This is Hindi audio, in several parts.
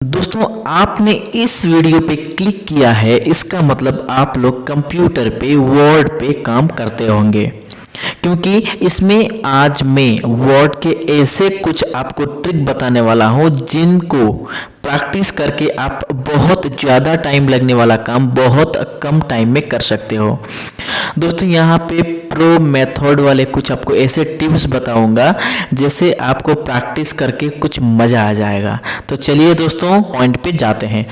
दोस्तों आपने इस वीडियो पे क्लिक किया है, इसका मतलब आप लोग कंप्यूटर पे वर्ड पे काम करते होंगे, क्योंकि इसमें आज मैं वर्ड के ऐसे कुछ आपको ट्रिक बताने वाला हूँ जिनको प्रैक्टिस करके आप बहुत ज़्यादा टाइम लगने वाला काम बहुत कम टाइम में कर सकते हो। दोस्तों यहाँ पे प्रो मेथड वाले कुछ आपको ऐसे टिप्स बताऊंगा जैसे आपको प्रैक्टिस करके कुछ मज़ा आ जाएगा। तो चलिए दोस्तों पॉइंट पे जाते हैं।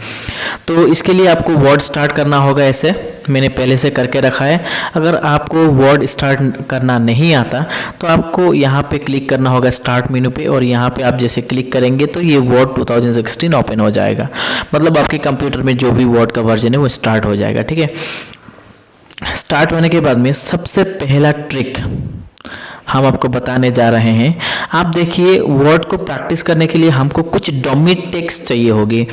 तो इसके लिए आपको वर्ड स्टार्ट करना होगा, ऐसे मैंने पहले से करके रखा है। अगर आपको वर्ड स्टार्ट करना नहीं आता तो आपको यहाँ पे क्लिक करना होगा स्टार्ट मेनू पे, और यहाँ पे आप जैसे क्लिक करेंगे तो ये वर्ड 2016 ओपन हो जाएगा। मतलब आपके कंप्यूटर में जो भी वर्ड का वर्जन है वो स्टार्ट हो जाएगा। ठीक है, स्टार्ट होने के बाद में सबसे पहला ट्रिक हम आपको बताने जा रहे हैं। आप देखिए, वर्ड को प्रैक्टिस करने के लिए हमको कुछ डमी टेक्स्ट चाहिए होगी।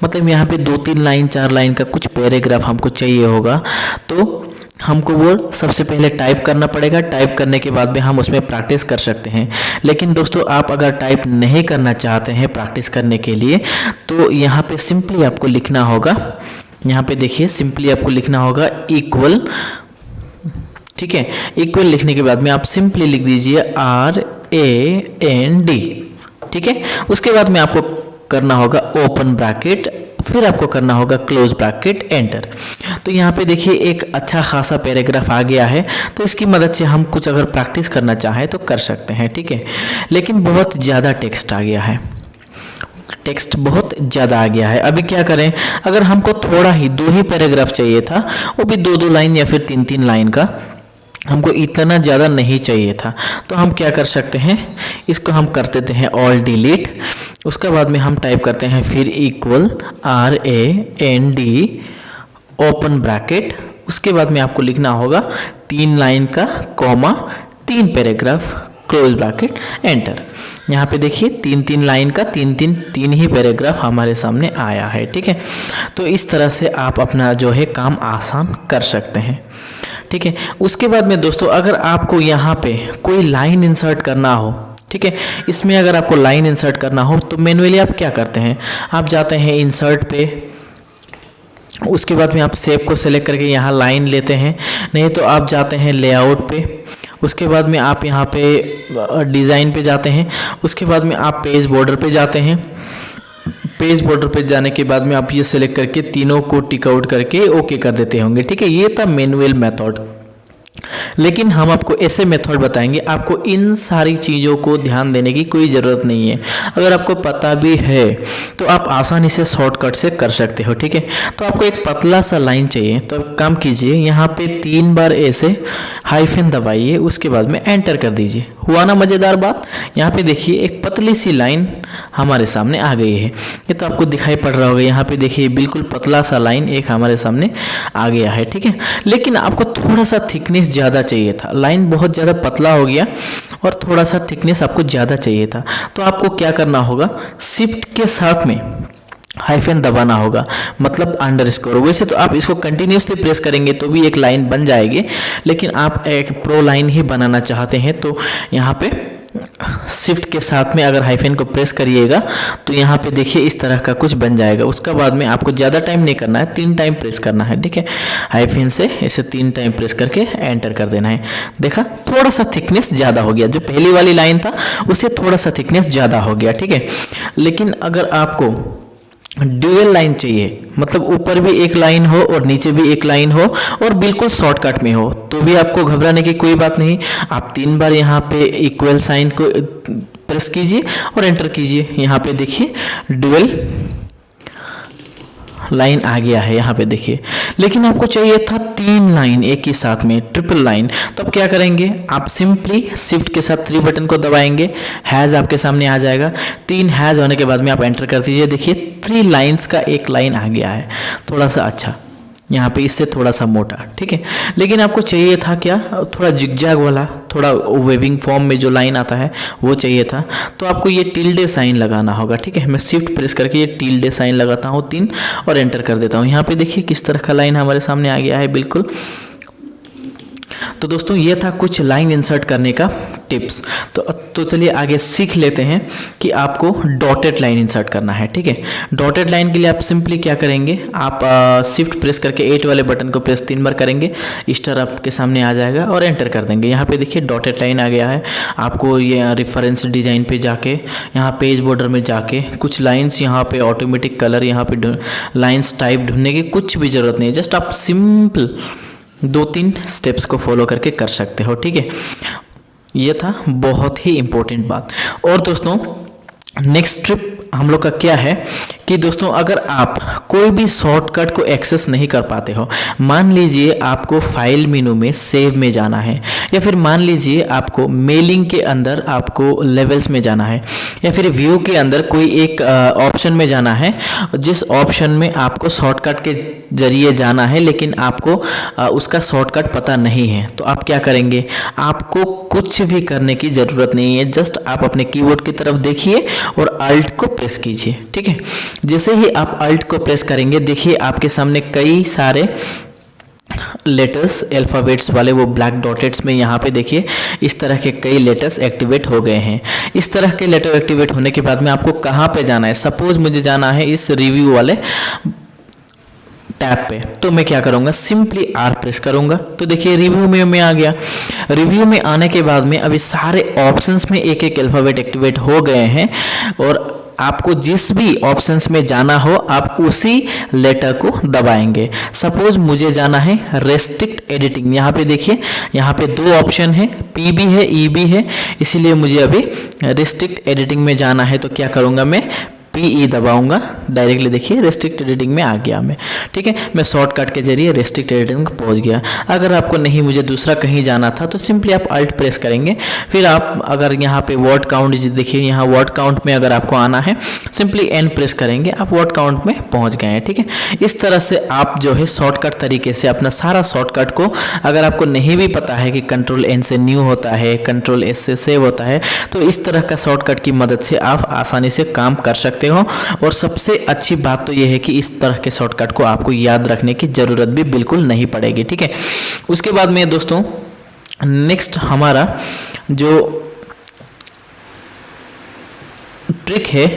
मतलब यहाँ पे 2-3 लाइन 4 लाइन का कुछ पैराग्राफ हमको चाहिए होगा। तो हमको वो सबसे पहले टाइप करना पड़ेगा। टाइप करने के बाद में हम उसमें प्रैक्टिस कर सकते हैं। लेकिन दोस्तों आप अगर टाइप नहीं करना चाहते हैं प्रैक्टिस करने के लिए तो यहाँ पे सिंपली आपको लिखना होगा, यहाँ पे देखिए सिंपली आपको लिखना होगा इक्वल। ठीक है, इक्वल लिखने के बाद में आप सिंपली लिख दीजिए RAND। ठीक है, उसके बाद में आपको करना होगा ओपन ब्रैकेट, फिर आपको करना होगा क्लोज ब्रैकेट, एंटर। तो यहाँ पे देखिए एक अच्छा खासा पैराग्राफ आ गया है। तो इसकी मदद से हम कुछ अगर प्रैक्टिस करना चाहें तो कर सकते हैं। ठीक है, लेकिन बहुत ज़्यादा टेक्स्ट आ गया है, टेक्स्ट बहुत ज़्यादा आ गया है। अभी क्या करें, अगर हमको थोड़ा ही 2 ही पैराग्राफ चाहिए था, वो भी 2-2 लाइन या फिर 3-3 लाइन का, हमको इतना ज़्यादा नहीं चाहिए था, तो हम क्या कर सकते हैं, इसको हम कर देते हैं ऑल डिलीट। उसके बाद में हम टाइप करते हैं फिर इक्वल RAND ओपन ब्रैकेट। उसके बाद में आपको लिखना होगा 3 लाइन का comma 3 paragraph close bracket, enter. यहाँ पे देखिए 3-3 लाइन का 3 ही पैराग्राफ हमारे सामने आया है। ठीक है, तो इस तरह से आप अपना जो है काम आसान कर सकते हैं। ठीक है, उसके बाद में दोस्तों अगर आपको यहाँ पे कोई लाइन इंसर्ट करना हो, ठीक है, इसमें अगर आपको लाइन इंसर्ट करना हो तो मैन्युअली आप क्या करते हैं, आप जाते हैं इंसर्ट पे, उसके बाद में आप शेप को सेलेक्ट करके यहाँ लाइन लेते हैं, नहीं तो आप जाते हैं लेआउट पे, उसके बाद में आप यहाँ पे डिज़ाइन पे जाते हैं, उसके बाद में आप पेज बॉर्डर पे जाते हैं। पेज बॉर्डर पे जाने के बाद में आप ये सेलेक्ट करके तीनों को टिक आउट करके ओके कर देते होंगे। ठीक है, ये था मैनुअल मेथड। लेकिन हम आपको ऐसे मेथड बताएंगे, आपको इन सारी चीज़ों को ध्यान देने की कोई ज़रूरत नहीं है। अगर आपको पता भी है तो आप आसानी से शॉर्टकट से कर सकते हो। ठीक है, तो आपको एक पतला सा लाइन चाहिए, तो आप काम कीजिए, यहाँ पे 3 बार ऐसे हाइफन दबाइए, उसके बाद में एंटर कर दीजिए। हुआ ना मज़ेदार बात। यहाँ पे देखिए एक पतली सी लाइन हमारे सामने आ गई है, ये तो आपको दिखाई पड़ रहा होगा। यहाँ पे देखिए बिल्कुल पतला सा लाइन एक हमारे सामने आ गया है। ठीक है, लेकिन आपको थोड़ा सा थिकनेस ज़्यादा चाहिए था, लाइन बहुत ज़्यादा पतला हो गया और थोड़ा सा थिकनेस आपको ज़्यादा चाहिए था। तो आपको क्या करना होगा, शिफ्ट के साथ में हाइफन दबाना होगा, मतलब अंडरस्कोर। वैसे तो आप इसको कंटिन्यूसली प्रेस करेंगे तो भी एक लाइन बन जाएगी, लेकिन आप एक प्रो लाइन ही बनाना चाहते हैं तो यहाँ पे शिफ्ट के साथ में अगर हाइफन को प्रेस करिएगा तो यहाँ पे देखिए इस तरह का कुछ बन जाएगा। उसके बाद में आपको ज़्यादा टाइम नहीं करना है, 3 टाइम प्रेस करना है। ठीक है, हाइफन से इसे 3 टाइम प्रेस करके एंटर कर देना है। देखा, थोड़ा सा थिकनेस ज़्यादा हो गया, जो पहली वाली लाइन था उससे थोड़ा सा थिकनेस ज़्यादा हो गया। ठीक है, लेकिन अगर आपको ड्यूअल लाइन चाहिए, मतलब ऊपर भी एक लाइन हो और नीचे भी एक लाइन हो और बिल्कुल शॉर्टकट में हो, तो भी आपको घबराने की कोई बात नहीं। आप 3 बार यहाँ पे इक्वल साइन को प्रेस कीजिए और एंटर कीजिए। यहाँ पे देखिए ड्यूअल लाइन आ गया है यहाँ पे देखिए। लेकिन आपको चाहिए था 3 लाइन एक ही साथ में, ट्रिपल लाइन। तो अब क्या करेंगे, आप सिंपली शिफ्ट के साथ 3 बटन को दबाएंगे, हैज़ आपके सामने आ जाएगा। 3 हैज़ होने के बाद में आप एंटर कर दीजिए। देखिए 3 लाइन्स का एक लाइन आ गया है, थोड़ा सा अच्छा, यहाँ पे इससे थोड़ा सा मोटा। ठीक है, लेकिन आपको चाहिए था क्या, थोड़ा जिगजैग वाला, थोड़ा वेविंग फॉर्म में जो लाइन आता है वो चाहिए था। तो आपको ये टिल्डे साइन लगाना होगा। ठीक है, मैं शिफ्ट प्रेस करके ये टिल्डे साइन लगाता हूँ 3 और एंटर कर देता हूँ। यहाँ पे देखिए किस तरह का लाइन हमारे सामने आ गया है बिल्कुल। तो दोस्तों ये था कुछ लाइन इंसर्ट करने का टिप्स। तो चलिए आगे सीख लेते हैं कि आपको डॉटेड लाइन इंसर्ट करना है। ठीक है, डॉटेड लाइन के लिए आप सिंपली क्या करेंगे, आप शिफ्ट प्रेस करके 8 वाले बटन को प्रेस 3 बार करेंगे, स्टार आपके सामने आ जाएगा और एंटर कर देंगे। यहाँ पे देखिए डॉटेड लाइन आ गया है। आपको ये रेफरेंस डिजाइन पे जाके, यहाँ पेज बॉर्डर में जाके कुछ लाइंस, यहाँ पे ऑटोमेटिक कलर, यहाँ पे लाइंस टाइप ढूंढने की कुछ भी ज़रूरत नहीं है। जस्ट आप सिंपल 2-3 स्टेप्स को फॉलो करके कर सकते हो। ठीक है, ये था बहुत ही इम्पोर्टेंट बात। और दोस्तों नेक्स्ट ट्रिप हम लोग का क्या है कि दोस्तों अगर आप कोई भी शॉर्टकट को एक्सेस नहीं कर पाते हो, मान लीजिए आपको फाइल मेनू में सेव में जाना है, या फिर मान लीजिए आपको मेलिंग के अंदर आपको लेवल्स में जाना है, या फिर व्यू के अंदर कोई एक ऑप्शन में जाना है, जिस ऑप्शन में आपको शॉर्टकट के जरिए जाना है लेकिन आपको उसका शॉर्टकट पता नहीं है, तो आप क्या करेंगे, आपको कुछ भी करने की ज़रूरत नहीं है। जस्ट आप अपने कीबोर्ड की तरफ देखिए और अल्ट को प्रेस कीजिए। ठीक है, जैसे ही आप अल्ट को प्रेस करेंगे, देखिए आपके सामने कई सारे लेटर्स अल्फ़ाबेट्स वाले वो ब्लैक डॉटेड्स में यहाँ पे देखिए इस तरह के कई लेटर्स एक्टिवेट हो गए हैं। इस तरह के लेटर एक्टिवेट होने के बाद में आपको कहाँ पे जाना है, सपोज मुझे जाना है इस रिव्यू वाले टैब पे, तो मैं क्या करूँगा, सिंपली आर प्रेस करूँगा। तो देखिए रिव्यू में मैं आ गया। रिव्यू में आने के बाद में अभी सारे ऑप्शंस में एक एक अल्फ़ाबेट एक्टिवेट हो गए हैं, और आपको जिस भी ऑप्शंस में जाना हो आप उसी लेटर को दबाएंगे। सपोज मुझे जाना है रेस्ट्रिक्ट एडिटिंग, यहाँ पे देखिए यहाँ पे 2 ऑप्शन है, पी भी है, ई भी है, इसीलिए मुझे अभी रेस्ट्रिक्ट एडिटिंग में जाना है। तो क्या करूँगा, मैं PE दबाऊंगा, डायरेक्टली देखिए रेस्ट्रिक्ट एडिटिंग में आ गया मैं। ठीक है, मैं शॉर्टकट के जरिए रेस्ट्रिक्ट एडिटिंग पहुंच गया। अगर आपको नहीं, मुझे दूसरा कहीं जाना था, तो सिंपली आप अल्ट प्रेस करेंगे। फिर आप अगर यहाँ पे वर्ड काउंट देखिए, यहाँ वर्ड काउंट में अगर आपको आना है, सिंपली एन प्रेस करेंगे, आप वर्ड काउंट में पहुँच गए हैं। ठीक है, इस तरह से आप जो है शॉर्टकट तरीके से अपना सारा शॉर्टकट को, अगर आपको नहीं भी पता है कि Ctrl+N से न्यू होता है, Ctrl+S से सेव होता है, तो इस तरह का शॉर्टकट की मदद से आप आसानी से काम कर सकते हो। और सबसे अच्छी बात तो यह है कि इस तरह के शॉर्टकट को आपको याद रखने की ज़रूरत भी बिल्कुल नहीं पड़ेगी। ठीक है, उसके बाद में दोस्तों नेक्स्ट हमारा जो ट्रिक है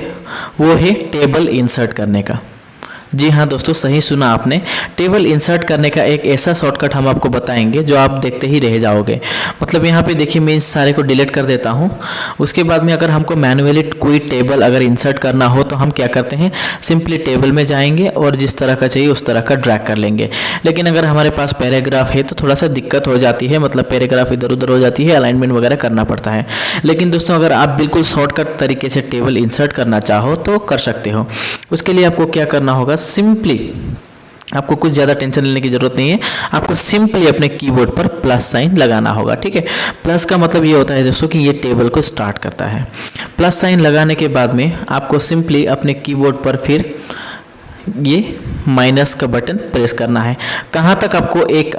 वो है टेबल इंसर्ट करने का। जी हाँ दोस्तों, सही सुना आपने। टेबल इंसर्ट करने का एक ऐसा शॉर्टकट हम आपको बताएंगे जो आप देखते ही रह जाओगे। मतलब यहाँ पे देखिए मैं इस सारे को डिलीट कर देता हूँ। उसके बाद में अगर हमको मैन्युअली कोई टेबल अगर इंसर्ट करना हो तो हम क्या करते हैं, सिंपली टेबल में जाएंगे और जिस तरह का चाहिए उस तरह का ड्रैग कर लेंगे। लेकिन अगर हमारे पास पैराग्राफ है तो थोड़ा सा दिक्कत हो जाती है, मतलब पैराग्राफ इधर उधर हो जाती है, अलाइनमेंट वगैरह करना पड़ता है। लेकिन दोस्तों अगर आप बिल्कुल शॉर्टकट तरीके से टेबल इंसर्ट करना चाहो तो कर सकते हो। उसके लिए आपको क्या करना होगा, सिंपली आपको कुछ ज़्यादा टेंशन लेने की ज़रूरत नहीं है। आपको सिंपली अपने कीबोर्ड पर प्लस साइन लगाना होगा। ठीक है, प्लस का मतलब ये होता है दोस्तों कि ये टेबल को स्टार्ट करता है। प्लस साइन लगाने के बाद में आपको सिंपली अपने कीबोर्ड पर फिर ये माइनस का बटन प्रेस करना है। कहाँ तक आपको एक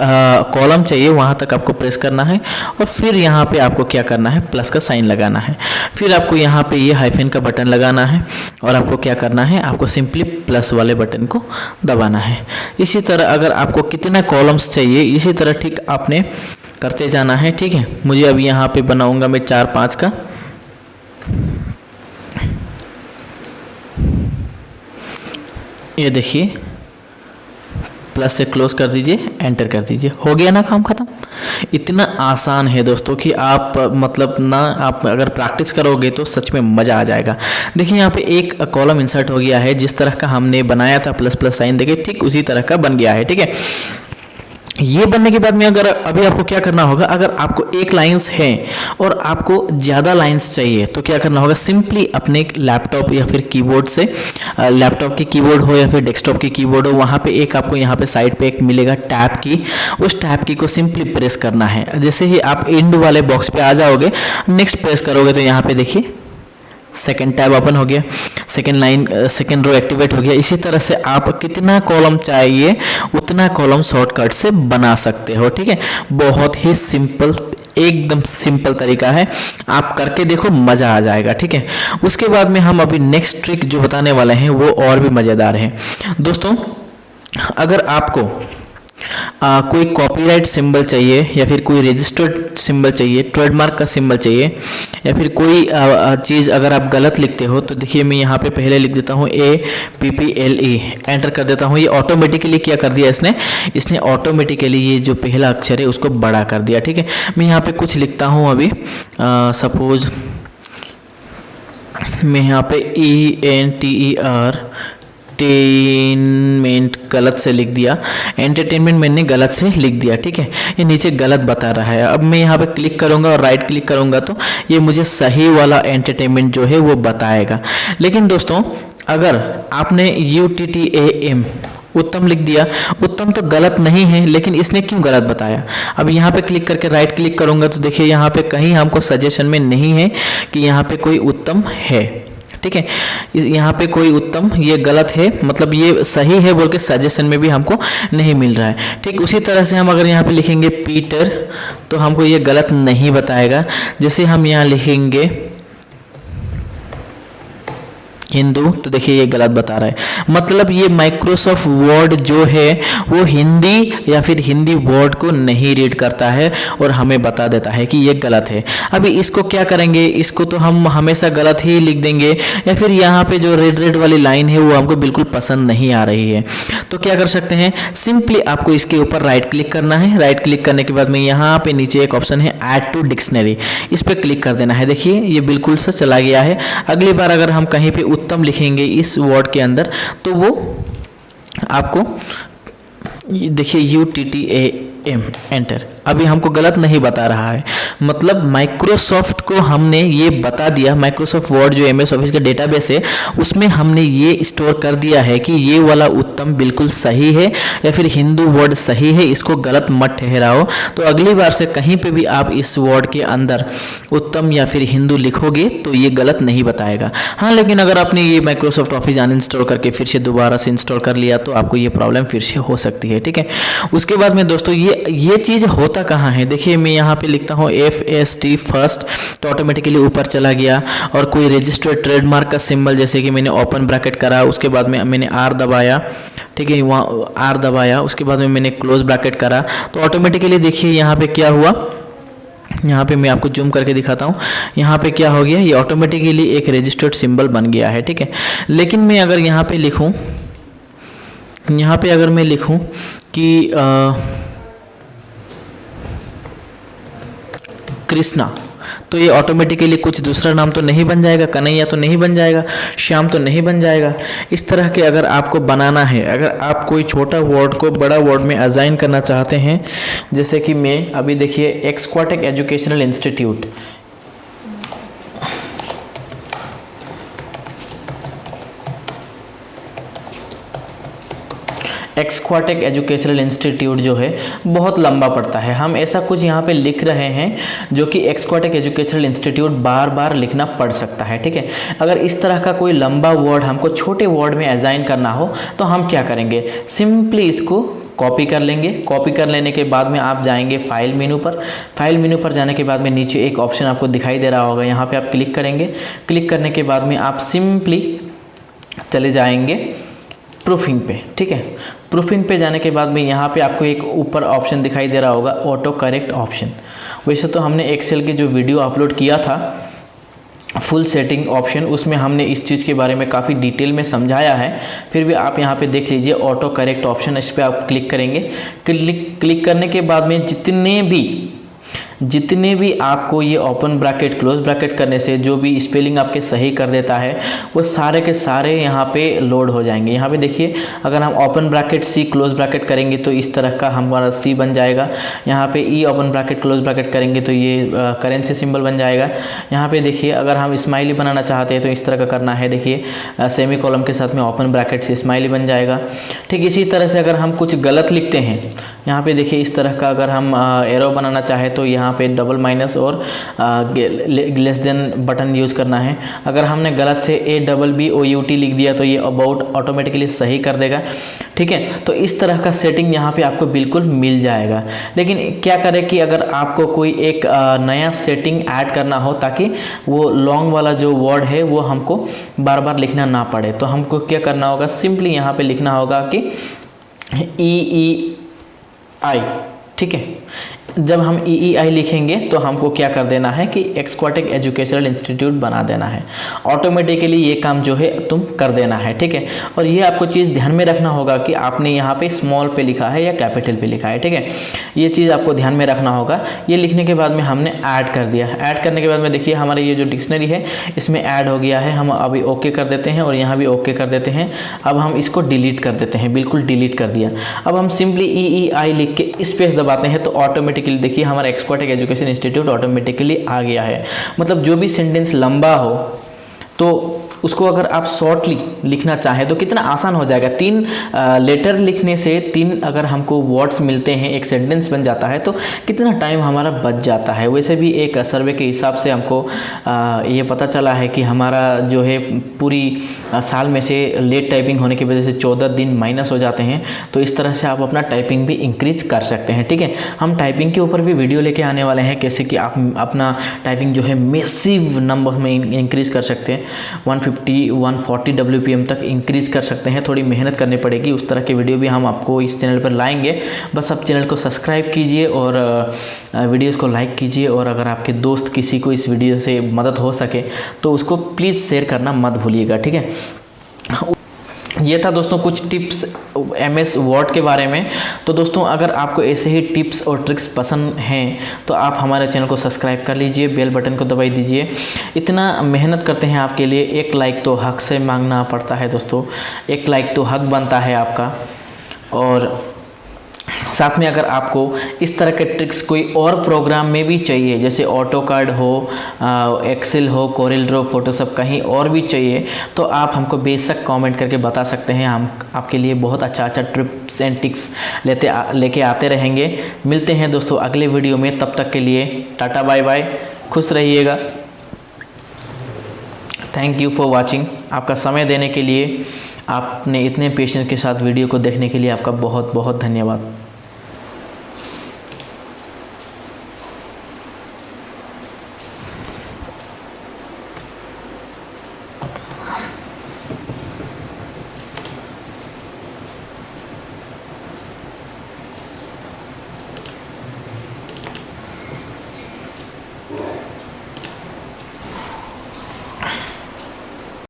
कॉलम चाहिए वहाँ तक आपको प्रेस करना है, और फिर यहाँ पे आपको क्या करना है, प्लस का साइन लगाना है। फिर आपको यहाँ पे ये हाइफन का बटन लगाना है, और आपको क्या करना है, आपको सिंपली प्लस वाले बटन को दबाना है। इसी तरह अगर आपको कितना कॉलम्स चाहिए, इसी तरह ठीक आपने करते जाना है। ठीक है, मुझे अभी यहाँ पे बनाऊँगा मैं 4-5 का। ये देखिए प्लस से क्लोज कर दीजिए, एंटर कर दीजिए, हो गया ना काम खत्म। इतना आसान है दोस्तों कि आप मतलब ना, आप अगर प्रैक्टिस करोगे तो सच में मज़ा आ जाएगा। देखिए यहाँ पे एक कॉलम इंसर्ट हो गया है, जिस तरह का हमने बनाया था प्लस प्लस साइन देखिए ठीक उसी तरह का बन गया है। ठीक है, ये बनने के बाद में अगर अभी आपको क्या करना होगा, अगर आपको एक लाइंस है और आपको ज़्यादा लाइंस चाहिए तो क्या करना होगा, सिंपली अपने लैपटॉप या फिर कीबोर्ड से, लैपटॉप की कीबोर्ड हो या फिर डेस्कटॉप की कीबोर्ड हो, वहाँ पे एक आपको यहाँ पे साइड पे एक मिलेगा टैब की, उस टैब की को सिंपली प्रेस करना है। जैसे ही आप इंड वाले बॉक्स पे आ जाओगे, नेक्स्ट प्रेस करोगे तो यहाँ पे देखिए सेकेंड टैब ओपन हो गया, second line second row activate हो गया। इसी तरह से आप कितना कॉलम चाहिए उतना कॉलम शॉर्टकट से बना सकते हो। ठीक है, बहुत ही सिंपल, एकदम सिंपल तरीका है, आप करके देखो मज़ा आ जाएगा। ठीक है, उसके बाद में हम अभी नेक्स्ट ट्रिक जो बताने वाले हैं वो और भी मज़ेदार है। दोस्तों अगर आपको कोई कॉपीराइट सिंबल चाहिए या फिर कोई रजिस्टर्ड सिंबल चाहिए, ट्रेडमार्क का सिंबल चाहिए, या फिर कोई चीज़ अगर आप गलत लिखते हो तो देखिए मैं यहाँ पे पहले लिख देता हूँ APPLE, एंटर कर देता हूँ। ये ऑटोमेटिकली क्या कर दिया इसने ऑटोमेटिकली ये जो पहला अक्षर है उसको बड़ा कर दिया। ठीक है, मैं यहाँ पे कुछ लिखता हूँ अभी, सपोज मैं यहाँ पे एंटरटेनमेंट गलत से लिख दिया, एंटरटेनमेंट मैंने गलत से लिख दिया। ठीक है, ये नीचे गलत बता रहा है। अब मैं यहाँ पे क्लिक करूँगा और राइट क्लिक करूँगा तो ये मुझे सही वाला एंटरटेनमेंट जो है वो बताएगा। लेकिन दोस्तों अगर आपने UTTAM उत्तम लिख दिया, उत्तम तो गलत नहीं है, लेकिन इसने क्यों गलत बताया। अब यहाँ पे क्लिक करके राइट क्लिक करूँगा तो देखिए यहाँ पे कहीं हमको सजेशन में नहीं है कि यहाँ पे कोई उत्तम है। ठीक है, यहाँ पे कोई उत्तम, ये गलत है, मतलब ये सही है बोल के सजेशन में भी हमको नहीं मिल रहा है। ठीक उसी तरह से हम अगर यहाँ पे लिखेंगे पीटर तो हमको ये गलत नहीं बताएगा। जैसे हम यहाँ लिखेंगे हिंदू तो देखिए ये गलत बता रहा है। मतलब ये माइक्रोसॉफ्ट वर्ड जो है वो हिंदी या फिर हिंदी वर्ड को नहीं रीड करता है और हमें बता देता है कि ये गलत है। अभी इसको क्या करेंगे, इसको तो हम हमेशा गलत ही लिख देंगे, या फिर यहाँ पे जो रेड वाली लाइन है वो हमको बिल्कुल पसंद नहीं आ रही है। तो क्या कर सकते हैं, सिंपली आपको इसके ऊपर राइट क्लिक करना है। राइट क्लिक करने के बाद में यहाँ पे नीचे एक ऑप्शन है ऐड टू डिक्शनरी, इस पर क्लिक कर देना है। देखिए ये बिल्कुल से चला गया है। अगली बार अगर हम कहीं पे उत्तम लिखेंगे इस वर्ड के अंदर तो वो आपको देखिए UTTAM एंटर, अभी हमको गलत नहीं बता रहा है। मतलब माइक्रोसॉफ्ट को हमने ये बता दिया, माइक्रोसॉफ्ट वर्ड जो MS ऑफिस का डेटाबेस है उसमें हमने ये स्टोर कर दिया है कि ये वाला उत्तम बिल्कुल सही है या फिर हिंदू वर्ड सही है, इसको गलत मत ठहराओ। तो अगली बार से कहीं पे भी आप इस वर्ड के अंदर उत्तम या फिर हिंदू लिखोगे तो ये गलत नहीं बताएगा। हाँ, लेकिन अगर आपने ये माइक्रोसॉफ्ट ऑफिस अनइंस्टॉल करके फिर से दोबारा से इंस्टॉल कर लिया तो आपको ये प्रॉब्लम फिर से हो सकती है। ठीक है, उसके बाद में दोस्तों ये चीज़ होता कहाँ है, देखिए मैं यहाँ पे लिखता हूँ FST फर्स्ट तो ऑटोमेटिकली ऊपर चला गया। और कोई रजिस्टर्ड ट्रेडमार्क का सिंबल जैसे कि मैंने ओपन ब्रैकेट करा, उसके बाद में मैंने R दबाया। ठीक है, वहाँ R दबाया, उसके बाद में मैंने क्लोज ब्रैकेट करा तो ऑटोमेटिकली देखिए यहाँ पे क्या हुआ। यहाँ पे मैं आपको जूम करके दिखाता हूँ, यहाँ पे क्या हो गया, ये ऑटोमेटिकली एक रजिस्टर्ड सिंबल बन गया है। ठीक है, लेकिन मैं अगर यहाँ पे लिखूँ, यहाँ पे अगर मैं लिखूँ कि कृष्णा तो ये ऑटोमेटिकली कुछ दूसरा नाम तो नहीं बन जाएगा, कन्हैया तो नहीं बन जाएगा, श्याम तो नहीं बन जाएगा। इस तरह के अगर आपको बनाना है, अगर आप कोई छोटा वर्ड को बड़ा वर्ड में असाइन करना चाहते हैं, जैसे कि मैं अभी देखिए एक्सक्वाटिक एजुकेशनल इंस्टीट्यूट, एक्सक्वाटिक एजुकेशनल इंस्टीट्यूट जो है बहुत लंबा पड़ता है। हम ऐसा कुछ यहाँ पे लिख रहे हैं जो कि एक्सक्वाटिक एजुकेशनल इंस्टीट्यूट बार बार लिखना पड़ सकता है। ठीक है, अगर इस तरह का कोई लंबा वर्ड हमको छोटे वर्ड में असाइन करना हो तो हम क्या करेंगे, सिंपली इसको कॉपी कर लेंगे। कॉपी कर लेने के बाद में आप जाएंगे फाइल मेनू पर। फाइल मेनू पर जाने के बाद में नीचे एक ऑप्शन आपको दिखाई दे रहा होगा, यहाँ पे आप क्लिक करेंगे। क्लिक करने के बाद में आप सिंपली चले जाएंगे प्रूफिंग पे। ठीक है, प्रूफिंग पे जाने के बाद में यहाँ पे आपको एक ऊपर ऑप्शन दिखाई दे रहा होगा ऑटो करेक्ट ऑप्शन। वैसे तो हमने एक्सेल की जो वीडियो अपलोड किया था फुल सेटिंग ऑप्शन, उसमें हमने इस चीज़ के बारे में काफ़ी डिटेल में समझाया है, फिर भी आप यहाँ पे देख लीजिए ऑटो करेक्ट ऑप्शन, इस पर आप क्लिक करेंगे। क्लिक करने के बाद में जितने भी आपको ये ओपन ब्रैकेट क्लोज ब्रैकेट करने से जो भी स्पेलिंग आपके सही कर देता है वो सारे के सारे यहाँ पे लोड हो जाएंगे। यहाँ पे देखिए अगर हम open bracket C close bracket करेंगे तो इस तरह का हमारा C बन जाएगा। यहाँ पे E open bracket close bracket करेंगे तो ये करेंसी सिंबल बन जाएगा। यहाँ पे देखिए अगर हम स्माइली बनाना चाहते हैं तो इस तरह का करना है, देखिए सेमी कॉलम के साथ में ओपन ब्रैकेट से स्माइली बन जाएगा। ठीक इसी तरह से अगर हम कुछ गलत लिखते हैं, यहाँ पे देखिए इस तरह का अगर हम एरो बनाना चाहे तो यहाँ पे डबल माइनस और लेस देन बटन यूज़ करना है। अगर हमने गलत से ABBOUT लिख दिया तो ये अबाउट ऑटोमेटिकली सही कर देगा। ठीक है, तो इस तरह का सेटिंग यहाँ पे आपको बिल्कुल मिल जाएगा। लेकिन क्या करें कि अगर आपको कोई एक नया सेटिंग ऐड करना हो ताकि वो लॉन्ग वाला जो वर्ड है वो हमको बार बार लिखना ना पड़े, तो हमको क्या करना होगा, सिंपली यहाँ पे लिखना होगा कि आई, ठीक है। जब हम EEI लिखेंगे तो हमको क्या कर देना है कि एक्सक्वाटिक एजुकेशनल इंस्टीट्यूट बना देना है। ऑटोमेटिकली ये काम जो है तुम कर देना है, ठीक है। और ये आपको चीज़ ध्यान में रखना होगा कि आपने यहाँ पे स्मॉल पे लिखा है या कैपिटल पे लिखा है, ठीक है। ये चीज़ आपको ध्यान में रखना होगा। ये लिखने के बाद में हमने ऐड कर दिया। ऐड करने के बाद में देखिए हमारे ये जो डिक्शनरी है इसमें ऐड हो गया है। हम अभी ओके कर देते हैं और यहाँ भी ओके कर देते हैं। अब हम इसको डिलीट कर देते हैं, बिल्कुल डिलीट कर दिया। अब हम सिंपली EEI लिख के स्पेस दबाते हैं तो ऑटोमेटिकली देखिए हमारा एक्सक्वाटिक एजुकेशन इंस्टीट्यूट ऑटोमेटिकली आ गया है। मतलब जो भी सेंटेंस लंबा हो तो उसको अगर आप शॉर्टली लिखना चाहें तो कितना आसान हो जाएगा। 3 लेटर लिखने से 3 अगर हमको वर्ड्स मिलते हैं, एक सेंटेंस बन जाता है तो कितना टाइम हमारा बच जाता है। वैसे भी एक सर्वे के हिसाब से हमको ये पता चला है कि हमारा जो है पूरी साल में से लेट टाइपिंग होने की वजह से 14 दिन माइनस हो जाते हैं। तो इस तरह से आप अपना टाइपिंग भी इंक्रीज कर सकते हैं, ठीक है। हम टाइपिंग के ऊपर भी वीडियो लेके आने वाले हैं, कैसे कि आप अपना टाइपिंग जो है मैसिव नंबर में इंक्रीज कर सकते हैं। 150-140 WPM तक इंक्रीज कर सकते हैं। थोड़ी मेहनत करनी पड़ेगी, उस तरह के वीडियो भी हम आपको इस चैनल पर लाएंगे। बस आप चैनल को सब्सक्राइब कीजिए और वीडियोस को लाइक कीजिए। और अगर आपके दोस्त किसी को इस वीडियो से मदद हो सके तो उसको प्लीज़ शेयर करना मत भूलिएगा, ठीक है। ये था दोस्तों कुछ टिप्स MS वर्ड के बारे में। तो दोस्तों अगर आपको ऐसे ही टिप्स और ट्रिक्स पसंद हैं तो आप हमारे चैनल को सब्सक्राइब कर लीजिए, बेल बटन को दबाई दीजिए। इतना मेहनत करते हैं आपके लिए, एक लाइक तो हक से मांगना पड़ता है दोस्तों, एक लाइक तो हक बनता है आपका। और साथ में अगर आपको इस तरह के ट्रिक्स कोई और प्रोग्राम में भी चाहिए, जैसे ऑटोकाड हो, एक्सेल हो, कोरेल ड्रॉ, फोटोशॉप, कहीं और भी चाहिए तो आप हमको बेशक कमेंट करके बता सकते हैं। हम आपके लिए बहुत अच्छा ट्रिप्स एंड टिक्स लेके आते रहेंगे। मिलते हैं दोस्तों अगले वीडियो में, तब तक के लिए टाटा बाय बाय, खुश रहिएगा। Thank you for watching. आपका समय देने के लिए, आपने इतने पेशेंस के साथ वीडियो को देखने के लिए आपका बहुत बहुत धन्यवाद।